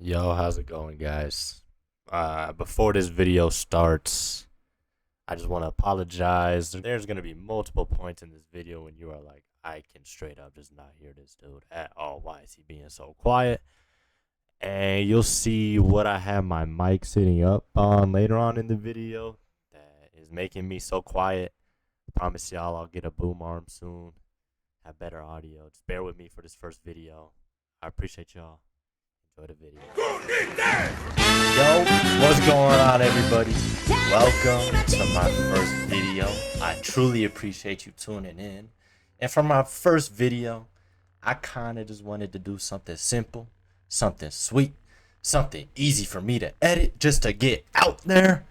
Yo, how's it going, guys? Before this video starts, I just want to apologize. There's going to be multiple points in this video when you are like, I can straight up just not hear this dude at all. Why is he being so quiet? And you'll see what I have my mic sitting up on later on in the video that is making me so quiet. I promise y'all I'll get a boom arm soon, have better audio. Just bear with me for this first video. I appreciate y'all. Enjoy the video. Yo, what's going on, everybody? Welcome to my first video. I truly appreciate you tuning in. And for my first video, I kind of just wanted to do something simple, something sweet, something easy for me to edit just to get out there.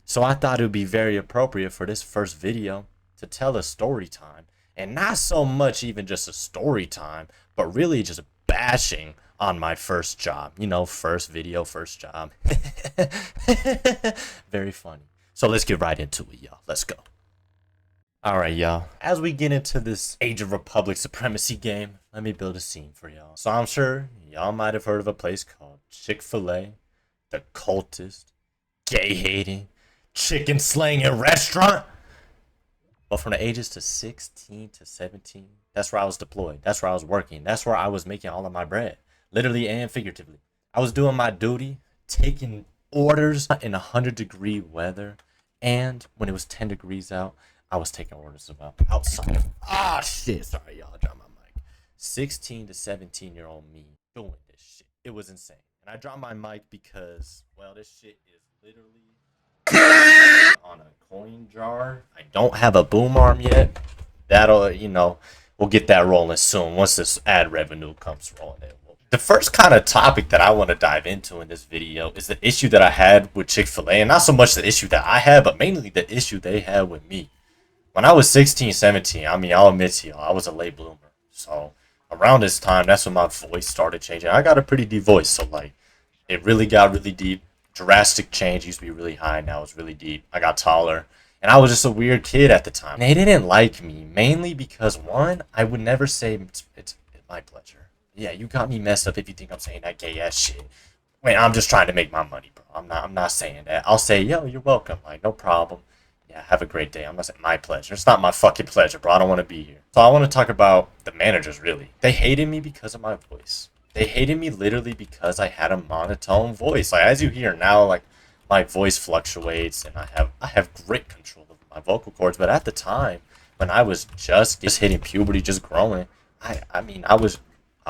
So I thought it would be very appropriate for this first video to tell a story time. And not so much even just a story time, but really just bashing on my first job. You know, first video, first job. Very funny. So let's get right into it, y'all. Let's go. All right, y'all. As we get into this Age of Republic supremacy game, let me build a scene for y'all. So I'm sure y'all might have heard of a place called Chick-fil-A, the cultist, gay-hating, chicken-slanging restaurant. But from the ages to 16 to 17, that's where I was deployed. That's where I was working. That's where I was making all of my bread, literally and figuratively. I was doing my duty, taking orders in 100-degree weather. And when it was 10 degrees out, I was taking orders about outside. Ah, shit. Sorry, y'all. I dropped my mic. 16 to 17-year-old me doing this shit. It was insane. And I dropped my mic because, well, this shit is literally on a coin jar. I don't have a boom arm yet. That'll, we'll get that rolling soon once this ad revenue comes rolling in. The first kind of topic that I want to dive into in this video is the issue that I had with Chick-fil-A, and not so much the issue that I had, but mainly the issue they had with me. When I was 16, 17, I mean, I'll admit to y'all, I was a late bloomer. So around this time, that's when my voice started changing. I got a pretty deep voice, so like, it really got really deep. Drastic change. Used to be really high, now it's really deep. I got taller, and I was just a weird kid at the time. They didn't like me mainly because, one, I would never say it's my pleasure. Yeah, you got me messed up if you think I'm saying that gay ass shit. Wait, I'm just trying to make my money, bro. I'm not saying that. I'll say, yo, you're welcome. Like, no problem. Yeah, have a great day. I'm not saying my pleasure. It's not my fucking pleasure, bro. I don't want to be here. So I want to talk about the managers, really. They hated me because of my voice. They hated me literally because I had a monotone voice. Like, as you hear now, like, my voice fluctuates, and I have great control of my vocal cords. But at the time, when I was just hitting puberty, just growing, I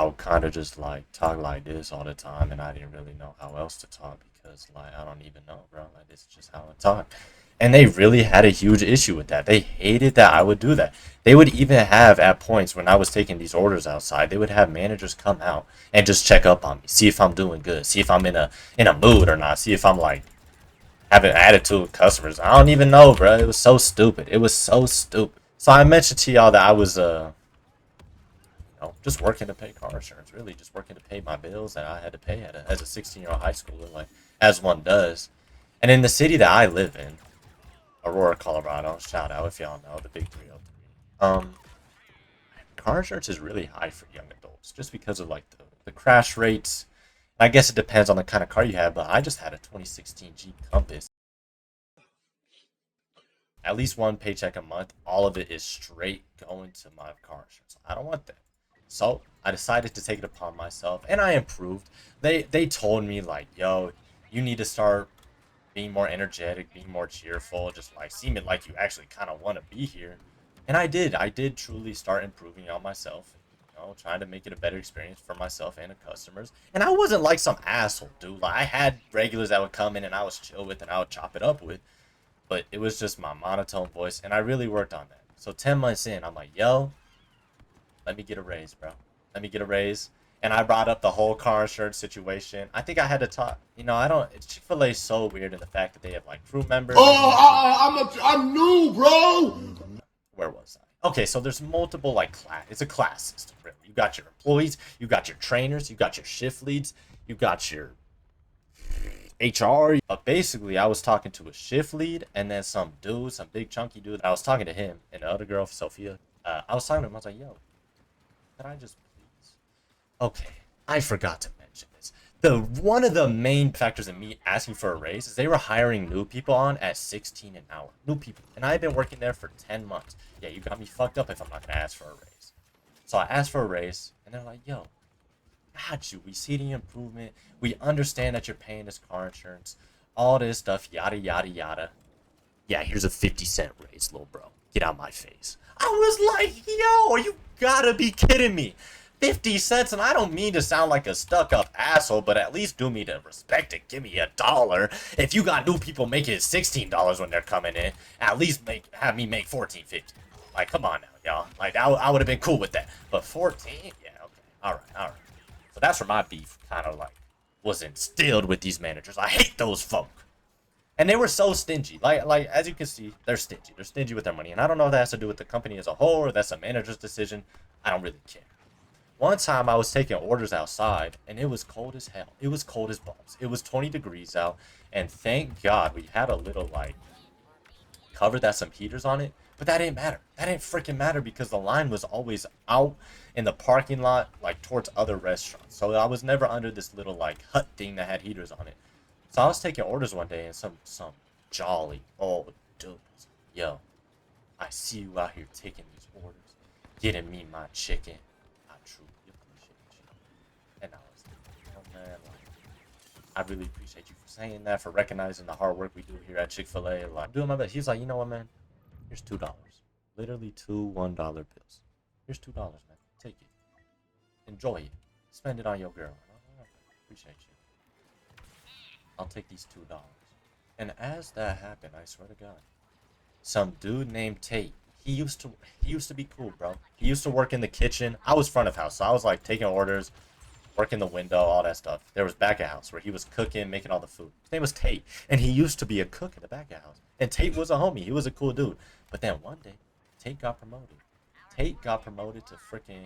would kind of just like talk like this all the time, and I didn't really know how else to talk because, like, I don't even know, bro. Like, this is just how I talk. And they really had a huge issue with that. They hated that I would do that. They would even have, at points when I was taking these orders outside, they would have managers come out and just check up on me, see if I'm doing good, see if I'm in a mood or not, see if I'm like having an attitude with customers. I don't even know, bro. It was so stupid. It was so stupid. So I mentioned to y'all that I was just working to pay car insurance, really just working to pay my bills that I had to pay as a 16-year-old high schooler, like as one does. And in the city that I live in, Aurora, Colorado, shout out if y'all know the big 303. Car insurance is really high for young adults just because of like the crash rates. I guess it depends on the kind of car you have, but I just had a 2016 Jeep Compass. At least one paycheck a month, all of it is straight going to my car insurance. I don't want that. So I decided to take it upon myself, and I improved. They told me like, yo, you need to start being more energetic, being more cheerful, just like seeming like you actually kind of want to be here. And I did. I did truly start improving on myself, trying to make it a better experience for myself and the customers. And I wasn't like some asshole, dude. Like, I had regulars that would come in and I was chill with and I would chop it up with, but it was just my monotone voice, and I really worked on that. So 10 months in, I'm like, yo, let me get a raise, bro. Let me get a raise. And I brought up the whole car insurance situation. I think I had to talk. I don't. Chick-fil-A is so weird in the fact that they have like crew members. Oh, I'm new, bro. Where was I? Okay, so there's multiple like class. It's a class system. Really. You got your employees, you got your trainers, you got your shift leads, you got your HR. But basically, I was talking to a shift lead and then some dude, some big chunky dude. I was talking to him and the other girl, Sophia. I was talking to him. I was like, yo, could I just please? Okay, I forgot to mention this. The one of the main factors in me asking for a raise is they were hiring new people on at 16 an hour. New people. And I've been working there for 10 months. Yeah, you got me fucked up if I'm not going to ask for a raise. So I asked for a raise, and they're like, yo, got you. We see the improvement. We understand that you're paying this car insurance. All this stuff, yada, yada, yada. Yeah, here's a 50-cent raise, little bro. Get out my face. I was like, yo, you gotta be kidding me. 50 cents, and I don't mean to sound like a stuck-up asshole, but at least do me the respect and give me $1. If you got new people making $16 when they're coming in, at least have me make $14.50. Like, come on now, y'all. Like, I would have been cool with that. But 14? Yeah, okay. All right. So that's where my beef kind of, like, was instilled with these managers. I hate those folk. And they were so stingy. Like as you can see, they're stingy. They're stingy with their money. And I don't know if that has to do with the company as a whole or that's a manager's decision. I don't really care. One time I was taking orders outside, and it was cold as hell. It was cold as balls. It was 20 degrees out, and thank God we had a little, like, cover that some heaters on it. But that didn't matter. That didn't freaking matter because the line was always out in the parking lot, like, towards other restaurants. So I was never under this little, like, hut thing that had heaters on it. So I was taking orders one day, and some jolly old dude was like, yo, I see you out here taking these orders, getting me my chicken. I truly appreciate you. And I was like, oh man, like, I really appreciate you for saying that, for recognizing the hard work we do here at Chick-fil-A. Like, I'm doing my best. He's like, you know what, man? Here's $2. Literally two $1 bills. Here's $2, man. Take it. Enjoy it. Spend it on your girl. I appreciate you. I'll take these $2. And as that happened, I swear to God, some dude named Tate, he used to be cool, bro. He used to work in the kitchen. I was front of house, so I was like taking orders, working the window, all that stuff. There was back of house where he was cooking, making all the food. His name was Tate, and he used to be a cook in the back of house. And Tate was a homie. He was a cool dude. But then one day, Tate got promoted. Tate got promoted to freaking,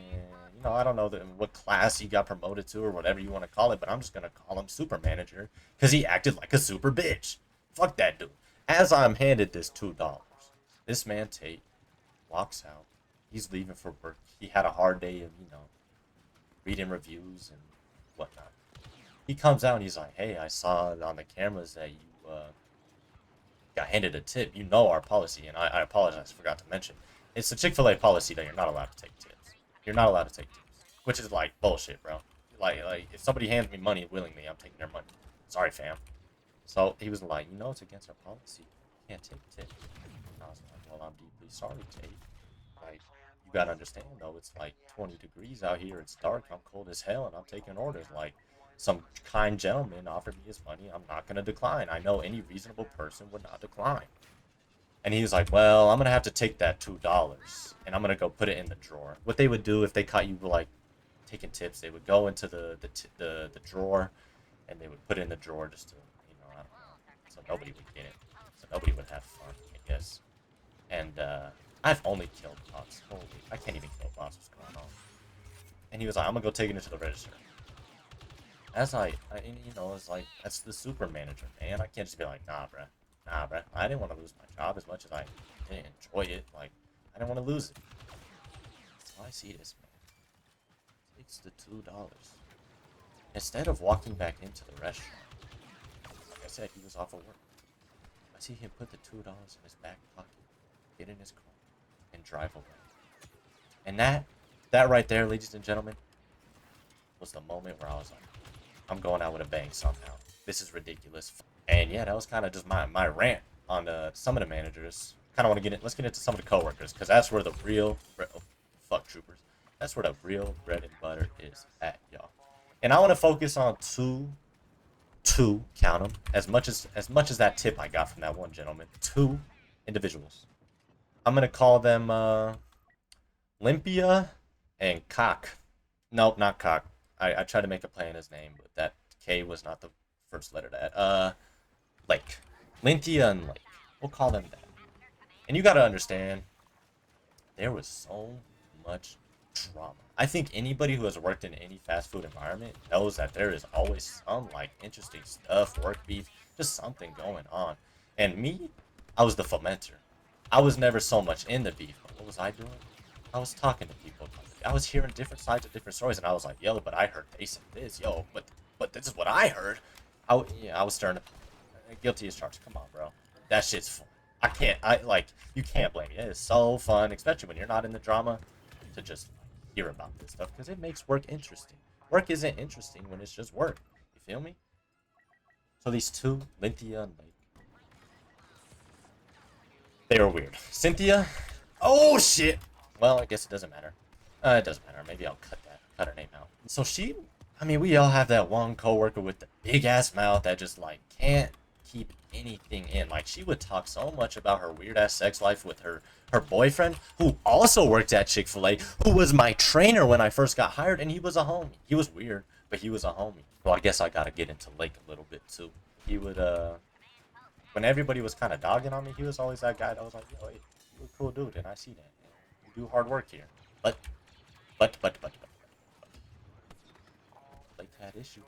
you know, I don't know what class he got promoted to or whatever you want to call it, but I'm just going to call him super manager because he acted like a super bitch. Fuck that dude. As I'm handed this $2, this man Tate walks out. He's leaving for work. He had a hard day of, you know, reading reviews and whatnot. He comes out and he's like, hey, I saw on the cameras that you got handed a tip. You know our policy, and I apologize, forgot to mention. It's the Chick-fil-A policy that you're not allowed to take tips. You're not allowed to take tips, which is like bullshit, bro. Like if somebody hands me money willingly, I'm taking their money. Sorry, fam. So he was like, you know, it's against our policy. You can't take tips. And I was like, well, I'm deeply sorry, Tate. Like, you gotta understand though, it's like 20 degrees out here. It's dark. I'm cold as hell, and I'm taking orders. Like, some kind gentleman offered me his money. I'm not gonna decline. I know any reasonable person would not decline. And he was like, well, I'm going to have to take that $2 and I'm going to go put it in the drawer. What they would do if they caught you, like, taking tips, they would go into the drawer and they would put it in the drawer just to, you know, I don't know, so nobody would get it. So nobody would have fun, I guess. And I've only killed bots. Holy, I can't even kill bots. What's going on? And he was like, I'm going to go take it into the register. As you know, it's like, that's the super manager, man. I can't just be like, nah, bruh. Nah, bruh. I didn't want to lose my job as much as I didn't enjoy it. Like, I didn't want to lose it. So I see this, man. Takes the $2. Instead of walking back into the restaurant, like I said, he was off of work. I see him put the $2 in his back pocket, get in his car, and drive away. And that right there, ladies and gentlemen, was the moment where I was like, I'm going out with a bang somehow. This is ridiculous. And yeah, that was kind of just my rant on some of the managers. Kind of want to get in. Let's get into some of the coworkers, because that's where the real fuck troopers. That's where the real bread and butter is at, y'all. And I want to focus on two, count them. As much as that tip I got from that one gentleman, 2 individuals. I'm gonna call them Limpia and Cock. Nope, not Cock. I tried to make a play in his name, but that K was not the first letter to that. Lake. Lintia and Lake. We'll call them that. And you gotta understand, there was so much drama. I think anybody who has worked in any fast food environment knows that there is always some, like, interesting stuff, work beef, just something going on. And me, I was the fomenter. I was never so much in the beef, but what was I doing? I was talking to people. I was hearing different sides of different stories, and I was like, yo, but I heard they said this, yo, but but this is what I heard. I was stirring up. Guilty as charged. Come on, bro. That shit's fun. You can't blame me. It is so fun, especially when you're not in the drama, to just hear about this stuff, because it makes work interesting. Work isn't interesting when it's just work. You feel me? So these two, Lynthia and Lake, they were weird. Cynthia, oh shit. Well, I guess it doesn't matter. It doesn't matter. Maybe I'll cut her name out. So we all have that one coworker with the big ass mouth that just like can't keep anything in. Like, she would talk so much about her weird ass sex life with her boyfriend, who also worked at Chick-fil-A, who was my trainer when I first got hired, and he was a homie. He was weird, but he was a homie. Well, I guess I gotta get into Lake a little bit too. He would when everybody was kind of dogging on me, he was always that guy that was like, yo, hey, you're a cool dude, and I see that. You do hard work here. But Lake had issues.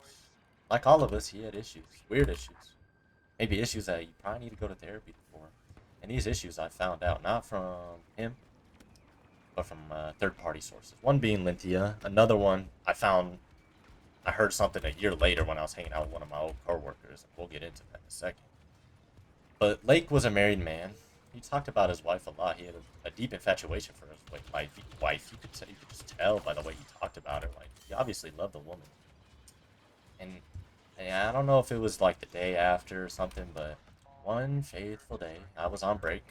Like all of us, he had issues. Weird issues. Maybe issues that you probably need to go to therapy for. And these issues I found out not from him, but from third-party sources. One being Lynthia. Another one I heard something a year later when I was hanging out with one of my old co-workers. We'll get into that in a second. But Lake was a married man. He talked about his wife a lot. He had a deep infatuation for his wife. You could just tell by the way he talked about her. Like, he obviously loved the woman. And I don't know if it was like the day after or something, but one faithful day, I was on break.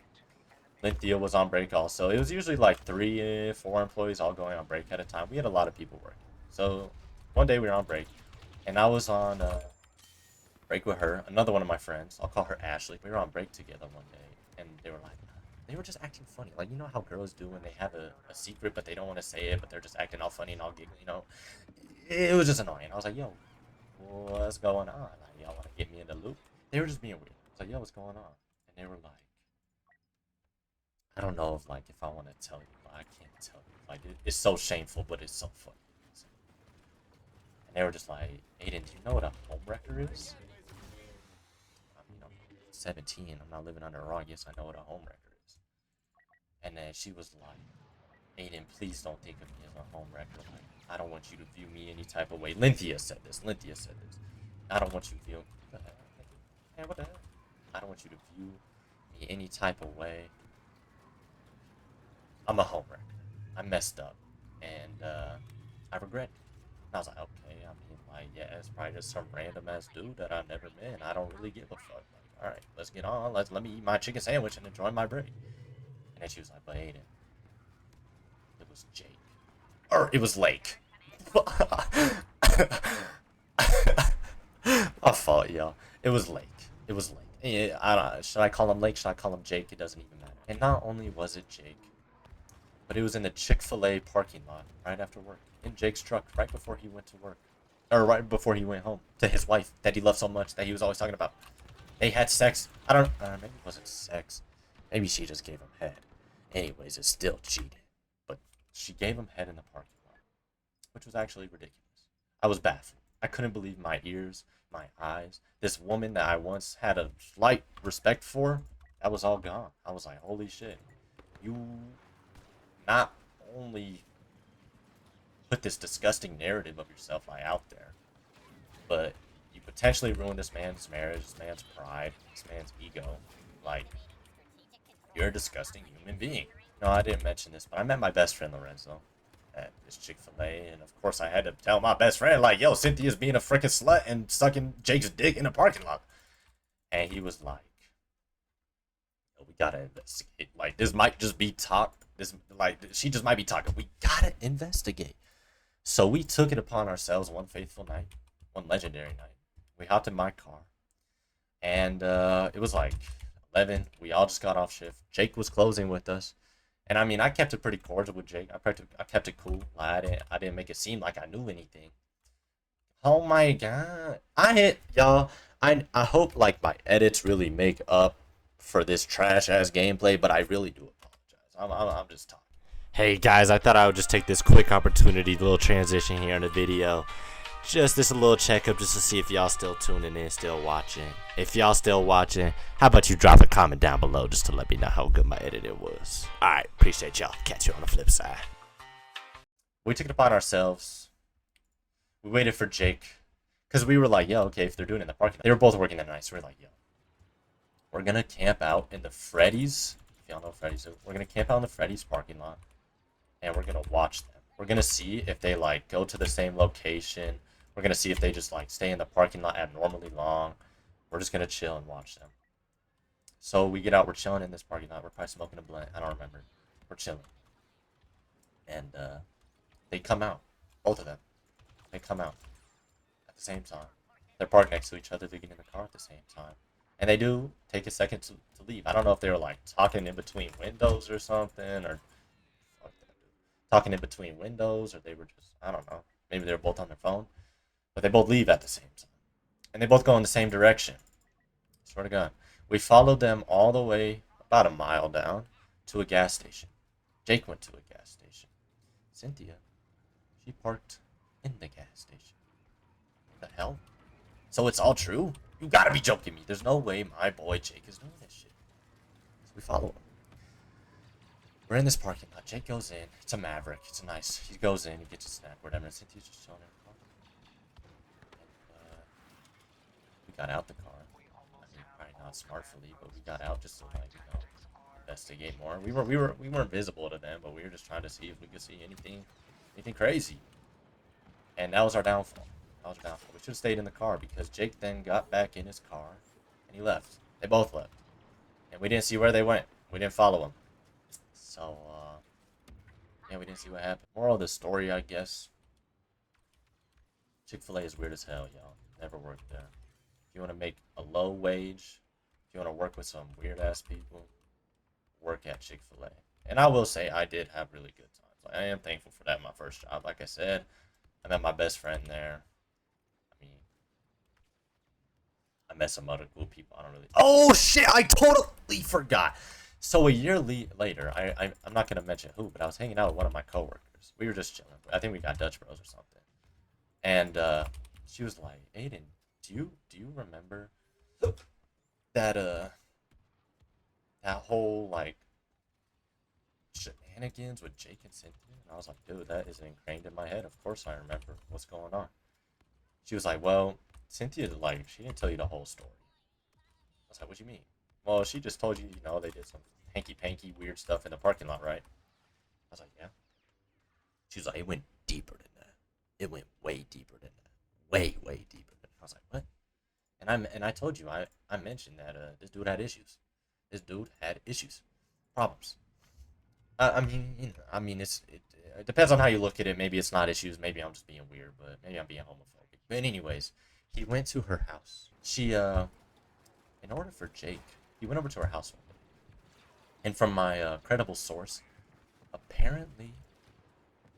Lynthia was on break also. It was usually like 3, 4 employees all going on break at a time. We had a lot of people working. So one day we were on break, and I was on break with her, another one of my friends. I'll call her Ashley. We were on break together one day, and they were just acting funny. Like, you know how girls do when they have a secret, but they don't want to say it, but they're just acting all funny and all giggly, you know? It was just annoying. I was like, yo, what's going on? Like, y'all want to get me in the loop? They were just being weird. I was like, yo, what's going on? And they were like, I don't know if I want to tell you, but I can't tell you. Like, it's so shameful, but it's so funny. And they were just like, Aiden, do you know what a homewrecker is? I mean, I'm 17. I'm not living under a rock. Yes, I know what a homewrecker is. And then she was like, Aiden, please don't think of me as a homewrecker. Like, I don't want you to view me any type of way. Lynthia said this. I don't want you to view me. Man, what the hell? I don't want you to view me any type of way. I'm a homewrecker. I messed up. And I regret it. And I was like, okay, I mean, like, yeah, it's probably just some random ass dude that I've never met. I don't really give a fuck. Like, alright, let's get on. Let me eat my chicken sandwich and enjoy my break. And then she was like, but Aiden, it was Jake. Or it was Lake. My fault, y'all. It was Lake. Yeah, I don't. Should I call him Lake? Should I call him Jake? It doesn't even matter. And not only was it Jake, but it was in the Chick-fil-A parking lot right after work, in Jake's truck, right before he went to work, or right before he went home to his wife that he loved so much that he was always talking about. They had sex. I don't. Maybe it wasn't sex. Maybe she just gave him head. Anyways, it's still cheating. But she gave him head in the parking lot, which was actually ridiculous. I was baffled. I couldn't believe my ears, my eyes. This woman that I once had a slight respect for, that was all gone. I was like, holy shit. You not only put this disgusting narrative of yourself like out there, but you potentially ruined this man's marriage, this man's pride, this man's ego. Like, you're a disgusting human being. No, I didn't mention this, but I met my best friend Lorenzo at this Chick-fil-A, and of course I had to tell my best friend, like, yo, Cynthia's being a freaking slut and sucking Jake's dick in a parking lot. And he was like, yo, we gotta investigate. Like, this might just be talk. She just might be talking. We gotta investigate. So we took it upon ourselves one fateful night, one legendary night. We hopped in my car, and it was like 11. We all just got off shift. Jake was closing with us. And I mean, I kept it pretty cordial with Jake. I kept it cool. I didn't make it seem like I knew anything. Oh my god. Y'all. I hope like my edits really make up for this trash ass gameplay, but I really do apologize. I'm just talking. Hey guys, I thought I would just take this quick opportunity, little transition here in the video. Just this a little checkup just to see if y'all still tuning in, still watching. If y'all still watching, how about you drop a comment down below just to let me know how good my editing was. Alright, appreciate y'all. Catch you on the flip side. We took it upon ourselves. We waited for Jake, Because we were like, yo, okay, if they're doing it in the parking lot. They were both working that night, so we're like, yo, we're going to camp out in the Freddy's. If y'all know Freddy's, we're going to camp out in the Freddy's parking lot. And we're going to watch them. We're going to see if they, like, go to the same location. We're going to see if they just, like, stay in the parking lot abnormally long. We're just going to chill and watch them. So we get out. We're chilling in this parking lot. We're probably smoking a blunt. I don't remember. We're chilling. And they come out. Both of them. They come out at the same time. They're parked next to each other. They get in the car at the same time. And they do take a second to leave. I don't know if they were, like, talking in between windows or something. Or talking in between windows. Or they were just, I don't know. Maybe they were both on their phone. But they both leave at the same time. And they both go in the same direction. Swear to God. We followed them all the way about a mile down to a gas station. Jake went to a gas station. Cynthia, she parked in the gas station. What the hell? So it's all true? You gotta be joking me. There's no way my boy Jake is doing this shit. So we follow him. We're in this parking lot. Jake goes in. It's a Maverick. It's nice. He goes in. He gets a snack, whatever. And Cynthia's just chilling in the car. And, we got out the car. I mean, probably not smartfully, but we got out just to, like, you know, investigate more. We weren't visible to them, but we were just trying to see if we could see anything crazy. And that was our downfall. We should have stayed in the car because Jake then got back in his car and he left. They both left. And we didn't see where they went. We didn't follow them. So, yeah, we didn't see what happened. Moral of the story, I guess. Chick-fil-A is weird as hell, y'all. Never worked there. If you want to make a low wage, if you want to work with some weird-ass people, work at Chick-fil-A. And I will say I did have really good times. Like, I am thankful for that, my first job. Like I said, I met my best friend there. I mean, I met some other cool people. I don't really... Oh, shit! I totally forgot! So a year later, I'm not going to mention who, but I was hanging out with one of my coworkers. We were just chilling. I think we got Dutch Bros or something. And she was like, Aiden, do you remember that whole, like, shenanigans with Jake and Cynthia? And I was like, dude, that is ingrained in my head. Of course I remember what's going on. She was like, well, Cynthia, like, she didn't tell you the whole story. I was like, what do you mean? Well, she just told you, you know, they did some hanky-panky weird stuff in the parking lot, right? I was like, yeah. She was like, it went deeper than that. It went way deeper than that. Way, way deeper than that. I was like, what? And I told you, I mentioned that this dude had issues. This dude had issues. Problems. I mean, it depends on how you look at it. Maybe it's not issues. Maybe I'm just being weird, but maybe I'm being homophobic. But anyways, he went to her house. She, in order for Jake, he went over to her house one day. And from my credible source, apparently,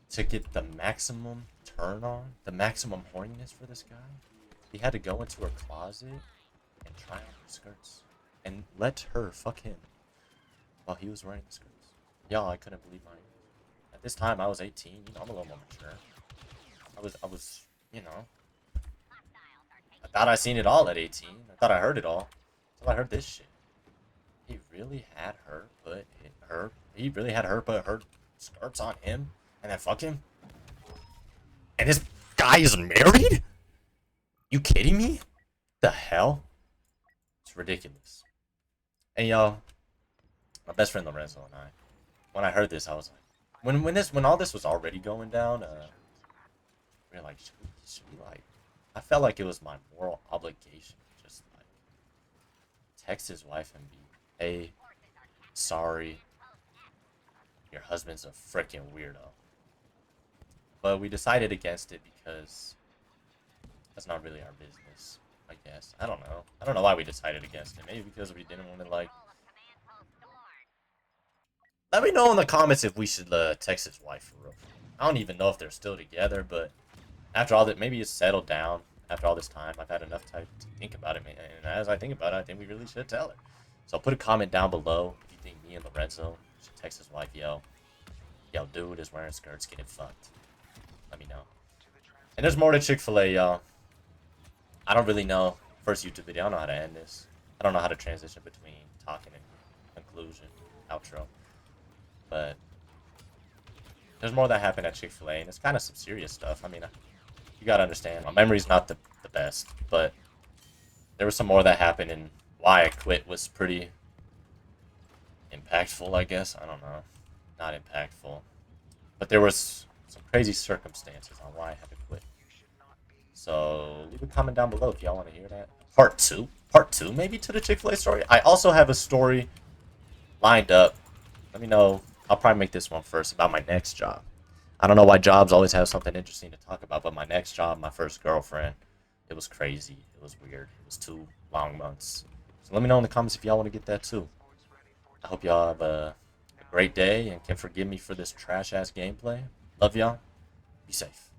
to get the maximum turn on, the maximum horniness for this guy, he had to go into her closet and try on her skirts. And let her fuck him while he was wearing the skirts. Y'all, I couldn't believe my ears. At this time, I was 18. You know, I'm a little more mature. I was, you know. I thought I seen it all at 18. I thought I heard it all. Until I heard this shit. He really had her put her skirts on him and then fuck him? And this guy is married? You kidding me? The hell? It's ridiculous. And y'all, my best friend Lorenzo and I, when I heard this, I was like, when all this was already going down, we were like, should we like, I felt like it was my moral obligation to just like text his wife and be, hey, sorry, your husband's a freaking weirdo. But we decided against it because that's not really our business, I guess. I don't know. I don't know why we decided against it. Maybe because we didn't want to, like... Let me know in the comments if we should text his wife for real. I don't even know if they're still together, but after all that, maybe it's settled down. After all this time, I've had enough time to think about it. And as I think about it, I think we really should tell her. So put a comment down below if you think me and Lorenzo should text his wife, yo, dude is wearing skirts, getting fucked. Let me know. And there's more to Chick-fil-A, y'all. I don't really know. First YouTube video, I don't know how to end this. I don't know how to transition between talking and conclusion, outro. But there's more that happened at Chick-fil-A, and it's kind of some serious stuff. I mean, you gotta understand, my memory's not the the best. But there was some more that happened, and why I quit was pretty impactful, I guess. I don't know. Not impactful. But there was some crazy circumstances on why I had to quit. So leave a comment down below if y'all want to hear that. Part 2? Part 2 maybe to the Chick-fil-A story? I also have a story lined up. Let me know. I'll probably make this one first about my next job. I don't know why jobs always have something interesting to talk about, but my next job, my first girlfriend, it was crazy. It was weird. It was 2 long months. So let me know in the comments if y'all want to get that too. I hope y'all have a great day and can forgive me for this trash-ass gameplay. Love y'all. Be safe.